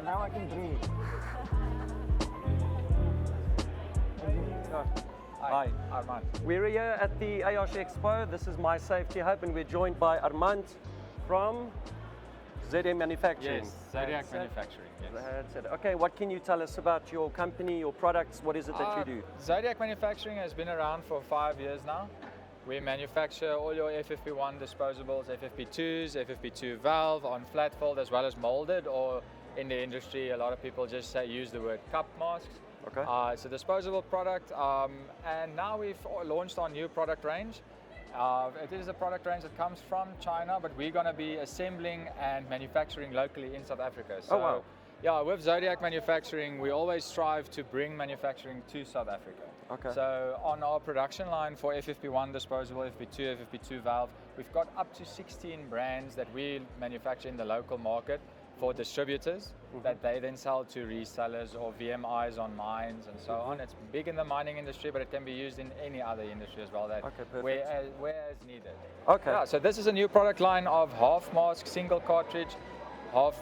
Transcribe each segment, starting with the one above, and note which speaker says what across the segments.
Speaker 1: So now I can breathe.
Speaker 2: Hi,
Speaker 1: Armand.
Speaker 2: we're here at the AOSH Expo. This is My Safety Hub, and we're joined by Armand from Zodiac Manufacturing.
Speaker 1: Yes, Zodiac Manufacturing. Yes.
Speaker 2: That's it. Okay, what can you tell us about your company, your products? What is it that you do?
Speaker 1: Zodiac Manufacturing has been around for 5 years now. We manufacture all your FFP1 disposables, FFP2s, FFP2 valve on flat fold as well as molded, or in the industry a lot of people just say use the word cup masks.
Speaker 2: Okay.
Speaker 1: It's a disposable product, and now we've launched our new product range. It is a product range that comes from China, but we're going to be assembling and manufacturing locally in South Africa. So,
Speaker 2: oh wow.
Speaker 1: Yeah, with Zodiac Manufacturing, we always strive to bring manufacturing to South Africa.
Speaker 2: Okay.
Speaker 1: So on our production line for FFP1 disposable, FFP2, FFP2 valve, we've got up to 16 brands that we manufacture in the local market for distributors that they then sell to resellers or VMIs on mines and so on. It's big in the mining industry, but it can be used in any other industry as well, that where as needed.
Speaker 2: Okay.
Speaker 1: Yeah, so this is a new product line of half mask, single cartridge, half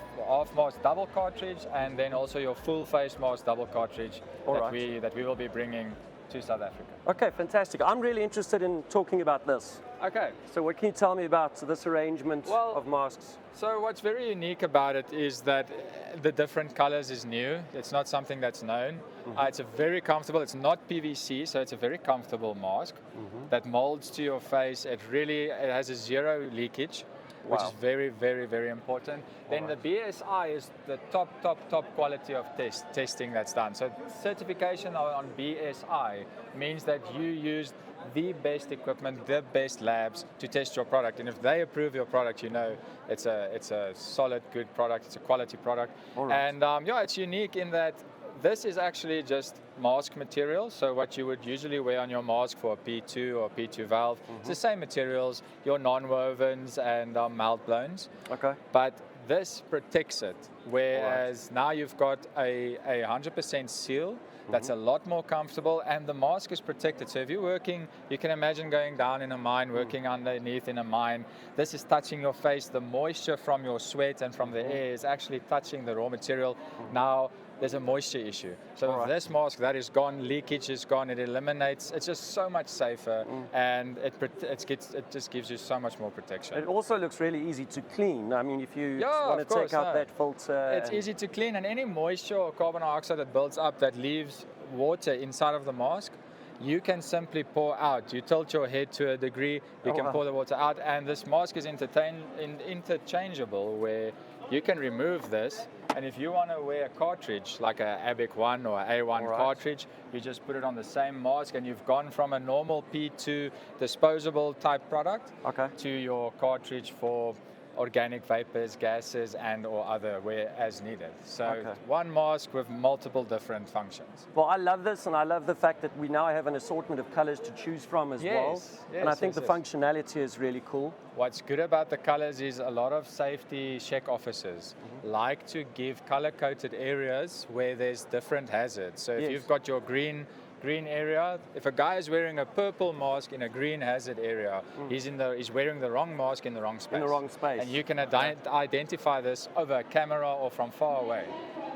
Speaker 1: mask double cartridge, and then also your full face mask double cartridge that we will be bringing to South Africa.
Speaker 2: Okay, fantastic. I'm really interested in talking about this.
Speaker 1: Okay.
Speaker 2: So what can you tell me about this arrangement of masks?
Speaker 1: So what's very unique about it is that the different colors is new. It's not something that's known. It's a very comfortable, it's not PVC, so it's a very comfortable mask that molds to your face. It has a zero leakage, which is very, very, very important. Then the BSI is the top quality of testing that's done. So certification on BSI means that you used the best equipment, the best labs to test your product. And if they approve your product, you know it's a solid, good product. It's a quality product. And it's unique in that this is actually just mask material. So what you would usually wear on your mask for a P2 or P2 valve, it's the same materials, your non-wovens and melt blowns.
Speaker 2: Okay.
Speaker 1: But this protects it, whereas now you've got a 100% seal. That's a lot more comfortable, and the mask is protected. So if you're working, you can imagine going down in a mine, working underneath in a mine. This is touching your face. The moisture from your sweat and from the air is actually touching the raw material. Now there's a moisture issue. So with this mask, that is gone, leakage is gone, it eliminates, it's just so much safer, and it just gives you so much more protection.
Speaker 2: It also looks really easy to clean. I mean, if you want to take out that filter.
Speaker 1: It's easy to clean, and any moisture or carbon dioxide that builds up that leaves water inside of the mask, you can simply pour out. You tilt your head to a degree, you can pour the water out, and this mask is interchangeable, where you can remove this, and if you want to wear a cartridge like a ABIC 1 or A1 cartridge, you just put it on the same mask, and you've gone from a normal P2 disposable type product to your cartridge for organic vapors, gases, and or other where as needed. So one mask with multiple different functions.
Speaker 2: Well, I love this, and I love the fact that we now have an assortment of colors to choose from as well. And I think the functionality is really cool.
Speaker 1: What's good about the colors is a lot of safety check officers like to give color-coded areas where there's different hazards. So if you've got your green area, if a guy is wearing a purple mask in a green hazard area, he's wearing the wrong mask in the wrong space.
Speaker 2: In the wrong space.
Speaker 1: And you can identify this over a camera or from far away.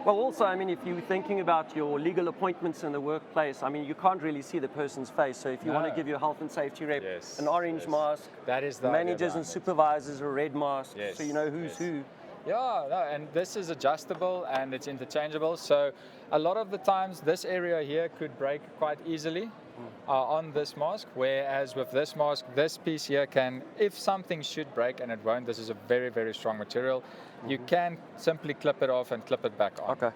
Speaker 2: Well, also, I mean, if you're thinking about your legal appointments in the workplace, I mean, you can't really see the person's face. So if you want to give your health and safety rep an orange mask,
Speaker 1: that is the
Speaker 2: managers and supervisors a red mask, so you know who's who.
Speaker 1: Yeah, no, and this is adjustable and it's interchangeable. So a lot of the times this area here could break quite easily on this mask, whereas with this mask, this piece here can, if something should break, and it won't, this is a very, very strong material, you can simply clip it off and clip it back on.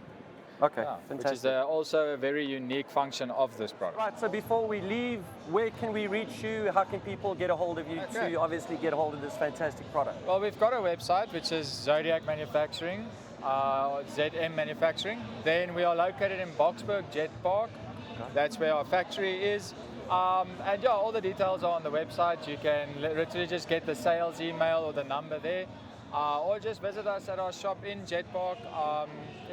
Speaker 2: Okay, fantastic.
Speaker 1: Which is also a very unique function of this product.
Speaker 2: Right, so before we leave, where can we reach you? How can people get a hold of you to obviously get a hold of this fantastic product?
Speaker 1: Well, we've got a website, which is Zodiac Manufacturing, ZM Manufacturing. Then we are located in Boksburg, Jet Park. That's where our factory is. And all the details are on the website. You can literally just get the sales email or the number there, or just visit us at our shop in Jet Park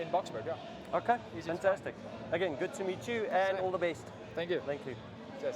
Speaker 1: in Boksburg.
Speaker 2: Okay, fantastic. Again, good to meet you, and all the best.
Speaker 1: Thank you.
Speaker 2: Thank you.
Speaker 1: Cheers.